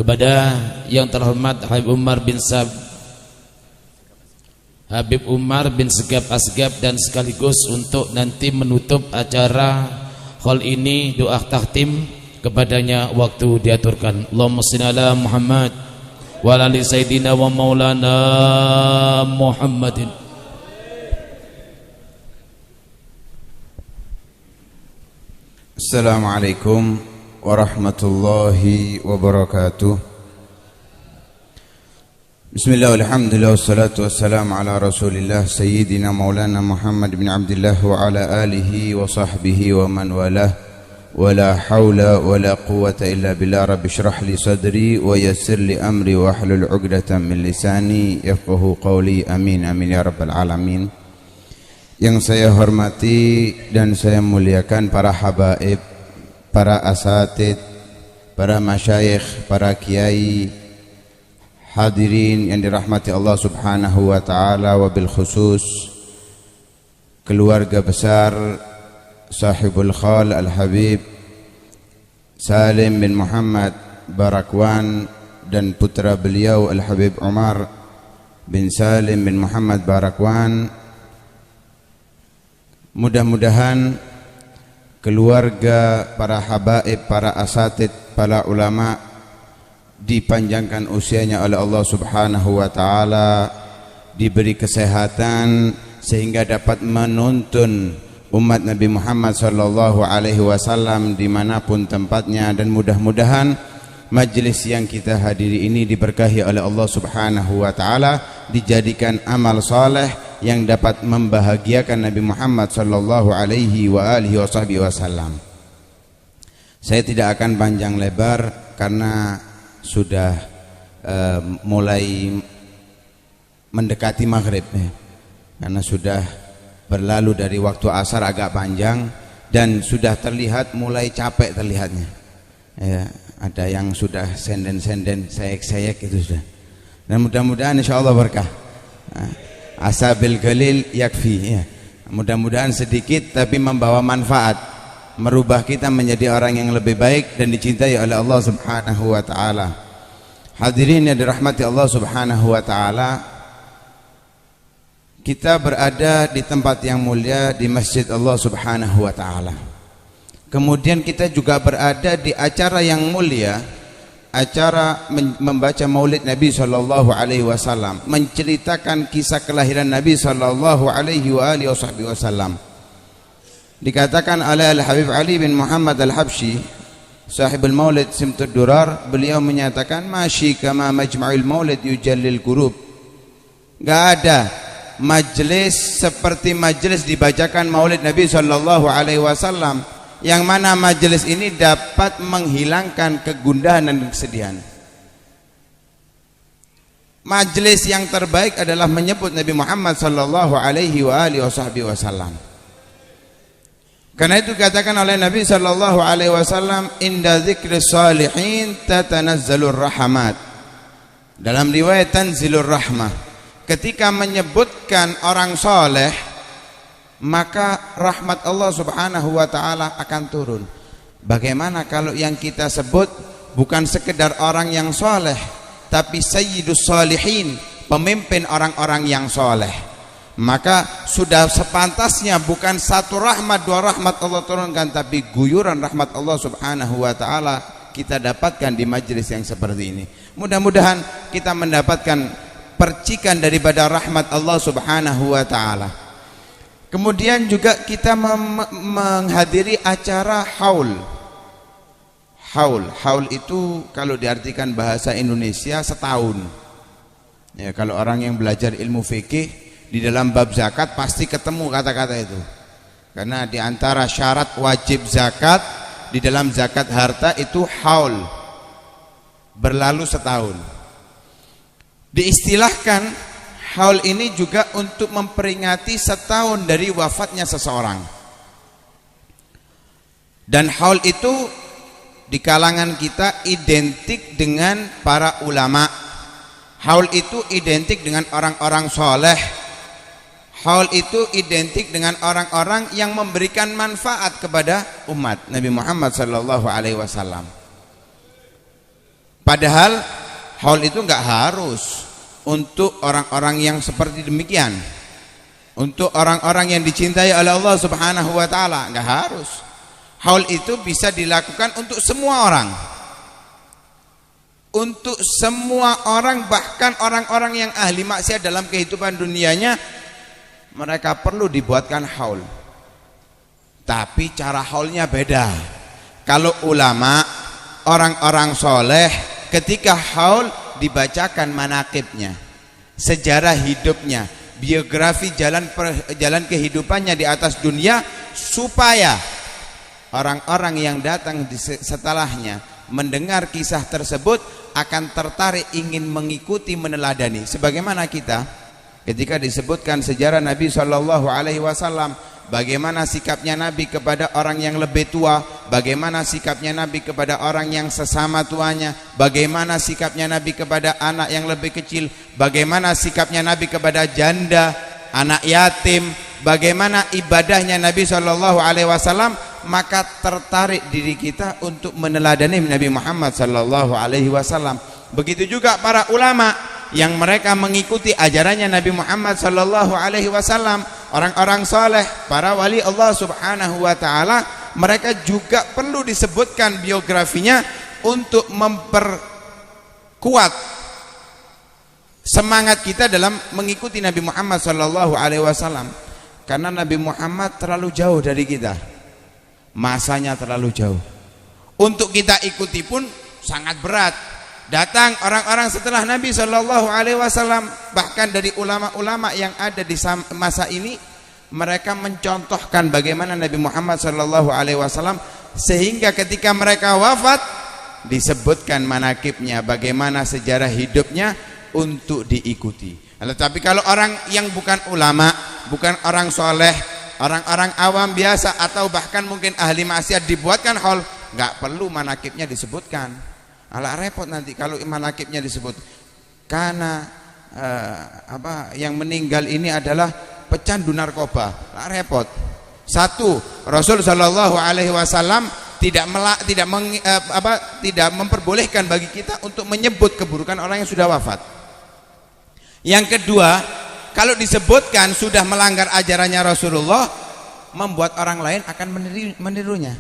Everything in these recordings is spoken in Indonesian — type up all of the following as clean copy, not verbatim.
kepada yang terhormat Habib Umar bin Segap Asgab, dan sekaligus untuk nanti menutup acara hall ini doa takhtim kepadanya waktu diaturkan. Allahumma shalli ala Muhammad wa ala ali sayyidina wa maulana Muhammadin. Assalamualaikum warahmatullahi wabarakatuh. Bismillah, alhamdulillah, wassalatu wassalamu ala rasulillah sayyidina maulana Muhammad bin Abdullah wa ala alihi wa sahbihi wa man walah. Wala hawla wala quwwata illa billah. Rabbi shrah li sadri wa yassir li amri wa hlul 'uqdatam min lisani yafqahu qawli. Amin amin ya rabbal alamin. Yang saya hormati dan saya muliakan para habaib, para asatid, para masyayikh, para kiai, hadirin yang dirahmati Allah subhanahu wa ta'ala, wabil khusus keluarga besar sahibul khal al-habib Salim bin Muhammad Barakwan dan putra beliau al-habib Umar bin Salim bin Muhammad Barakwan. Mudah-mudahan keluarga, para habaib, para asatid, para ulama dipanjangkan usianya oleh Allah subhanahu wa ta'ala, diberi kesehatan sehingga dapat menuntun umat Nabi Muhammad sallallahu alaihi wasallam dimanapun tempatnya, dan mudah-mudahan majlis yang kita hadiri ini diberkahi oleh Allah subhanahu wa ta'ala, dijadikan amal saleh yang dapat membahagiakan Nabi Muhammad sallallahu alaihi wa alihi wasallam. Saya tidak akan panjang lebar karena sudah mulai mendekati maghrib ya. Karena sudah berlalu dari waktu asar agak panjang dan sudah terlihat mulai capek terlihatnya. Ya, ada yang sudah senden-senden, sayek-sayek itu sudah. Dan mudah-mudahan insyaallah berkah. Asabil galil yakfi ya. Mudah-mudahan sedikit tapi membawa manfaat, merubah kita menjadi orang yang lebih baik dan dicintai oleh Allah subhanahu wa ta'ala. Hadirin yang dirahmati Allah subhanahu wa ta'ala, kita berada di tempat yang mulia, di masjid Allah subhanahu wa ta'ala. Kemudian kita juga berada di acara yang mulia, acara membaca maulid Nabi sallallahu alaihi wasallam, menceritakan kisah kelahiran Nabi sallallahu alaihi wa alihi wasallam. Dikatakan oleh Al-Habib Ali bin Muhammad Al-Habsyi, sahibul maulid Simtud Durar, beliau menyatakan masyi kama majma'ul maulid yujallil qurub. Enggak ada majlis seperti majlis dibacakan maulid Nabi sallallahu alaihi wasallam, yang mana majelis ini dapat menghilangkan kegundahan dan kesedihan. Majelis yang terbaik adalah menyebut Nabi Muhammad sallallahu alaihi wa alihi wasallam. Karena itu katakan oleh Nabi sallallahu alaihi wasallam, inda dzikris salihin tatanazzalur rahmat. Dalam riwayat tanzilur rahmah, ketika menyebutkan orang soleh, maka rahmat Allah subhanahu wa ta'ala akan turun. Bagaimana kalau yang kita sebut bukan sekedar orang yang soleh, tapi sayyidus solihin, pemimpin orang-orang yang soleh? Maka sudah sepantasnya bukan satu rahmat, dua rahmat Allah turunkan, tapi guyuran rahmat Allah subhanahu wa ta'ala kita dapatkan di majelis yang seperti ini. Mudah-mudahan kita mendapatkan percikan daripada rahmat Allah subhanahu wa ta'ala. Kemudian juga kita menghadiri acara haul. Haul itu kalau diartikan bahasa Indonesia setahun. Ya, kalau orang yang belajar ilmu fikih di dalam bab zakat pasti ketemu kata-kata itu. Karena di antara syarat wajib zakat di dalam zakat harta itu haul, berlalu setahun. Diistilahkan haul ini juga untuk memperingati setahun dari wafatnya seseorang. Dan haul itu di kalangan kita identik dengan para ulama. Haul itu identik dengan orang-orang soleh. Haul itu identik dengan orang-orang yang memberikan manfaat kepada umat Nabi Muhammad sallallahu alaihi wasallam. Padahal haul itu enggak harus untuk orang-orang yang seperti demikian. Untuk orang-orang yang dicintai oleh Allah Subhanahu wa taala enggak harus. Haul itu bisa dilakukan untuk semua orang. Untuk semua orang, bahkan orang-orang yang ahli maksiat dalam kehidupan dunianya, mereka perlu dibuatkan haul. Tapi cara haulnya beda. Kalau ulama, orang-orang soleh, ketika haul dibacakan manaqibnya, sejarah hidupnya, biografi jalan kehidupannya di atas dunia, supaya orang-orang yang datang setelahnya mendengar kisah tersebut akan tertarik ingin mengikuti, meneladani. Sebagaimana kita ketika disebutkan sejarah Nabi Shallallahu Alaihi Wasallam, bagaimana sikapnya Nabi kepada orang yang lebih tua, bagaimana sikapnya Nabi kepada orang yang sesama tuanya, bagaimana sikapnya Nabi kepada anak yang lebih kecil, bagaimana sikapnya Nabi kepada janda, anak yatim, bagaimana ibadahnya Nabi Shallallahu Alaihi Wasallam, maka tertarik diri kita untuk meneladani Nabi Muhammad Sallallahu Alaihi Wasallam. Begitu juga para ulama yang mereka mengikuti ajarannya Nabi Muhammad Sallallahu Alaihi Wasallam, orang-orang soleh, para wali Allah Subhanahu Wa Taala, mereka juga perlu disebutkan biografinya untuk memperkuat semangat kita dalam mengikuti Nabi Muhammad Sallallahu Alaihi Wasallam. Karena Nabi Muhammad terlalu jauh dari kita, masanya terlalu jauh. Untuk kita ikuti pun sangat berat. Datang orang-orang setelah Nabi Shallallahu Alaihi Wasallam, bahkan dari ulama-ulama yang ada di masa ini, mereka mencontohkan bagaimana Nabi Muhammad Shallallahu Alaihi Wasallam, sehingga ketika mereka wafat disebutkan manaqibnya, bagaimana sejarah hidupnya untuk diikuti. Tetapi kalau orang yang bukan ulama, bukan orang soleh, orang-orang awam biasa, atau bahkan mungkin ahli maksiat, dibuatkan haul, nggak perlu manaqibnya disebutkan. Alah repot nanti kalau manaqibnya disebut. Karena yang meninggal ini adalah pecandu narkoba, lah repot. Satu, Rasul Shallallahu Alaihi Wasallam tidak memperbolehkan bagi kita untuk menyebut keburukan orang yang sudah wafat. Yang kedua, kalau disebutkan sudah melanggar ajarannya Rasulullah, membuat orang lain akan menirunya.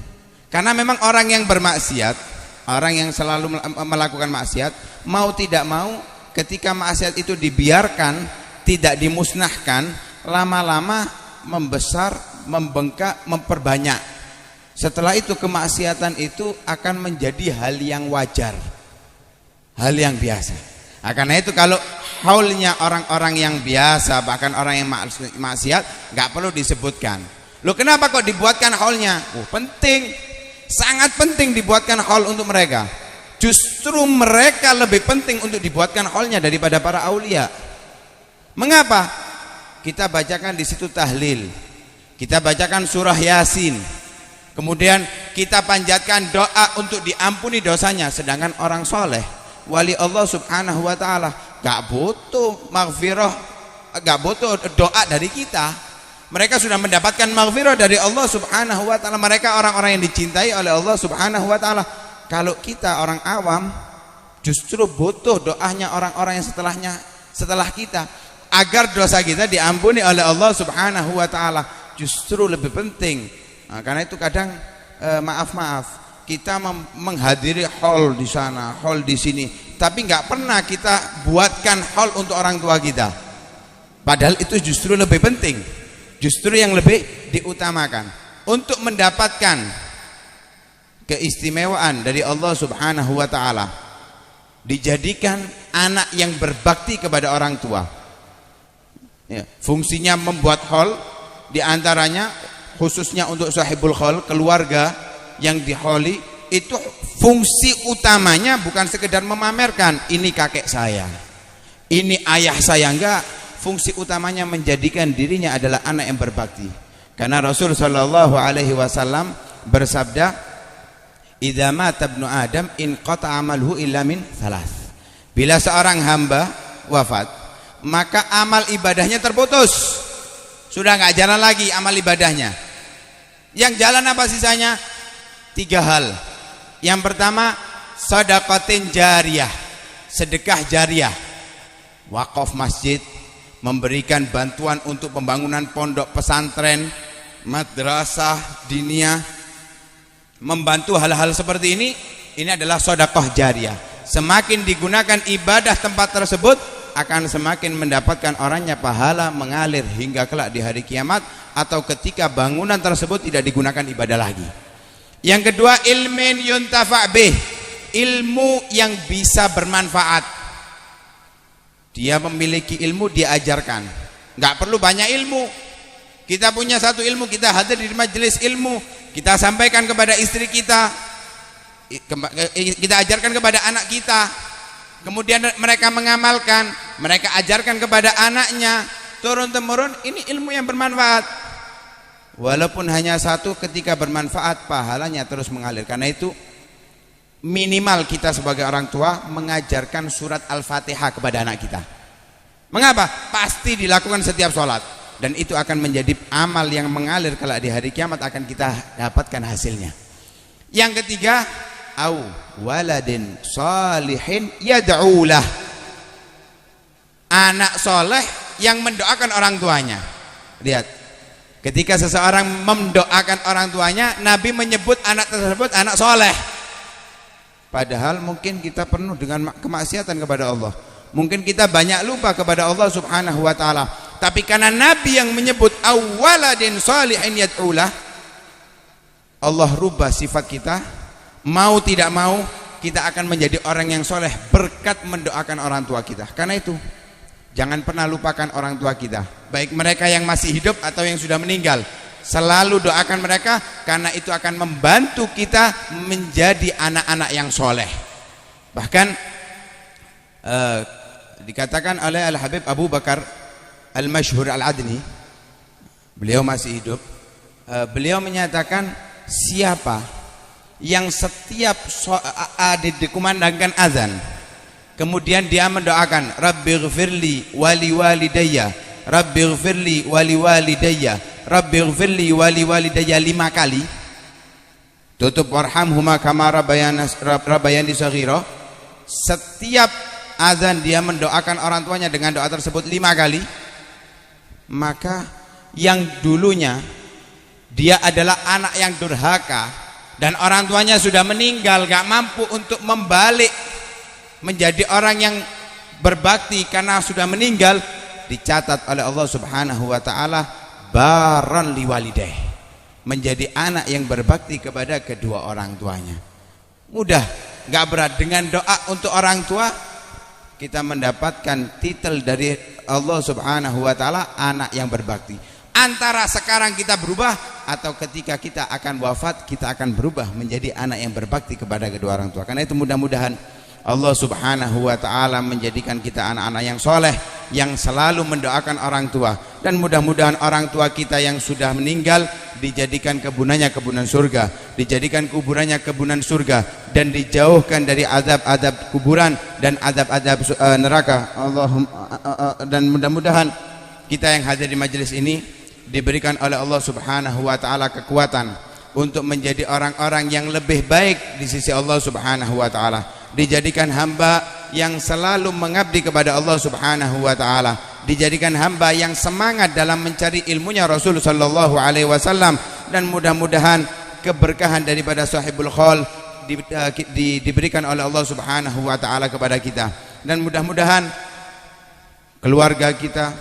Karena memang orang yang bermaksiat, orang yang selalu melakukan maksiat, mau tidak mau ketika maksiat itu dibiarkan, tidak dimusnahkan, lama-lama membesar, membengkak, memperbanyak. Setelah itu kemaksiatan itu akan menjadi hal yang wajar, hal yang biasa. Karena itu kalau haulnya orang-orang yang biasa, bahkan orang yang maksiat, nggak perlu disebutkan. Loh, kenapa kok dibuatkan haulnya? Penting, sangat penting dibuatkan haul untuk mereka. Justru mereka lebih penting untuk dibuatkan haulnya daripada para aulia. Mengapa? Kita bacakan di situ tahlil, kita bacakan surah Yasin, kemudian kita panjatkan doa untuk diampuni dosanya. Sedangkan orang soleh, wali Allah Subhanahu Wa Taala, gak butuh maghfirah, gak butuh doa dari kita. Mereka sudah mendapatkan maghfirah dari Allah Subhanahu Wa Taala. Mereka orang-orang yang dicintai oleh Allah Subhanahu Wa Taala. Kalau kita orang awam, justru butuh doanya orang-orang yang setelah kita, agar dosa kita diampuni oleh Allah Subhanahu Wa Taala. Justru lebih penting. Karena itu kadang maaf kita menghadiri haul di sana, haul di sini, tapi nggak pernah kita buatkan haul untuk orang tua kita. Padahal itu justru lebih penting, justru yang lebih diutamakan untuk mendapatkan keistimewaan dari Allah Subhanahu Wa Taala. Dijadikan anak yang berbakti kepada orang tua. Ya, fungsinya membuat haul, diantaranya khususnya untuk sahibul haul, keluarga yang diholi, itu fungsi utamanya bukan sekedar memamerkan ini kakek saya, ini ayah saya, enggak. Fungsi utamanya menjadikan dirinya adalah anak yang berbakti. Karena Rasul Shallallahu Alaihi Wasallam bersabda, idza mata ibnu Adam inqata amalhu illa min thalath. Bila seorang hamba wafat, maka amal ibadahnya terputus, sudah enggak jalan lagi amal ibadahnya. Yang jalan apa sisanya? 3 hal. Yang pertama, shadaqatin jariyah, sedekah jariyah, wakaf masjid, memberikan bantuan untuk pembangunan pondok pesantren, madrasah diniyah, membantu hal-hal seperti ini adalah sedekah jariyah. Semakin digunakan ibadah tempat tersebut, akan semakin mendapatkan orangnya pahala mengalir hingga kelak di hari kiamat, atau ketika bangunan tersebut tidak digunakan ibadah lagi. Yang kedua, ilmin yuntafa' bih, ilmu yang bisa bermanfaat. Dia memiliki ilmu, dia ajarkan. Nggak perlu banyak ilmu. Kita punya satu ilmu, kita hadir di majelis ilmu, kita sampaikan kepada istri kita, kita ajarkan kepada anak kita, kemudian mereka mengamalkan, mereka ajarkan kepada anaknya, turun temurun. Ini ilmu yang bermanfaat. Walaupun hanya satu, ketika bermanfaat pahalanya terus mengalir. Karena itu minimal kita sebagai orang tua mengajarkan surat Al-Fatihah kepada anak kita. Mengapa? Pasti dilakukan setiap sholat, dan itu akan menjadi amal yang mengalir kelak di hari kiamat, akan kita dapatkan hasilnya. Yang ketiga, au waladin salihin yad'ulah, anak soleh yang mendoakan orang tuanya. Lihat, ketika seseorang mendoakan orang tuanya, Nabi menyebut anak tersebut anak soleh. Padahal mungkin kita penuh dengan kemaksiatan kepada Allah, mungkin kita banyak lupa kepada Allah subhanahu wa ta'ala, tapi karena Nabi yang menyebut awaladin salihin yad'ulah, Allah rubah sifat kita. Mau tidak mau kita akan menjadi orang yang soleh berkat mendoakan orang tua kita. Karena itu jangan pernah lupakan orang tua kita, baik mereka yang masih hidup atau yang sudah meninggal. Selalu doakan mereka, karena itu akan membantu kita menjadi anak-anak yang soleh. Bahkan dikatakan oleh Al-Habib Abu Bakar Al-Masyhur Al-Adni, beliau masih hidup, beliau menyatakan, siapa yang setiap dikumandangkan azan, kemudian dia mendoakan Rabbighfirli wali walidayya, Rabbighfirli wali walidayya, Rabbighfirli wali walidayya 5 kali, tutup warhamhuma kama rabbayani shaghira. Setiap azan dia mendoakan orang tuanya dengan doa tersebut 5 kali, maka yang dulunya dia adalah anak yang durhaka dan orang tuanya sudah meninggal, gak mampu untuk membalik menjadi orang yang berbakti karena sudah meninggal, dicatat oleh Allah subhanahu wa ta'ala baron liwalideh, menjadi anak yang berbakti kepada kedua orang tuanya. Mudah, gak berat. Dengan doa untuk orang tua kita mendapatkan titel dari Allah subhanahu wa ta'ala anak yang berbakti. Antara sekarang kita berubah atau ketika kita akan wafat, kita akan berubah menjadi anak yang berbakti kepada kedua orang tua. Karena itu mudah-mudahan Allah subhanahu wa ta'ala menjadikan kita anak-anak yang soleh, yang selalu mendoakan orang tua. Dan mudah-mudahan orang tua kita yang sudah meninggal dijadikan kebunannya kebunan surga, dijadikan kuburannya kebunan surga, dan dijauhkan dari azab-azab kuburan dan azab-azab neraka. Dan mudah-mudahan kita yang hadir di majelis ini diberikan oleh Allah subhanahu wa ta'ala kekuatan untuk menjadi orang-orang yang lebih baik di sisi Allah subhanahu wa ta'ala, dijadikan hamba yang selalu mengabdi kepada Allah subhanahu wa ta'ala, dijadikan hamba yang semangat dalam mencari ilmunya Rasul sallallahu alaihi wasallam. Dan mudah-mudahan keberkahan daripada sahibul qaul diberikan oleh Allah subhanahu wa ta'ala kepada kita. Dan mudah-mudahan keluarga kita,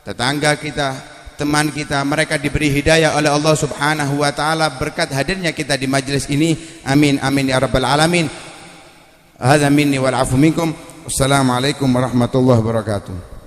tetangga kita, teman kita, mereka diberi hidayah oleh Allah subhanahu wa ta'ala berkat hadirnya kita di majlis ini. Amin amin ya rabbal alamin. Hadza minni wal afu minkum. Wassalamualaikum warahmatullahi wabarakatuh.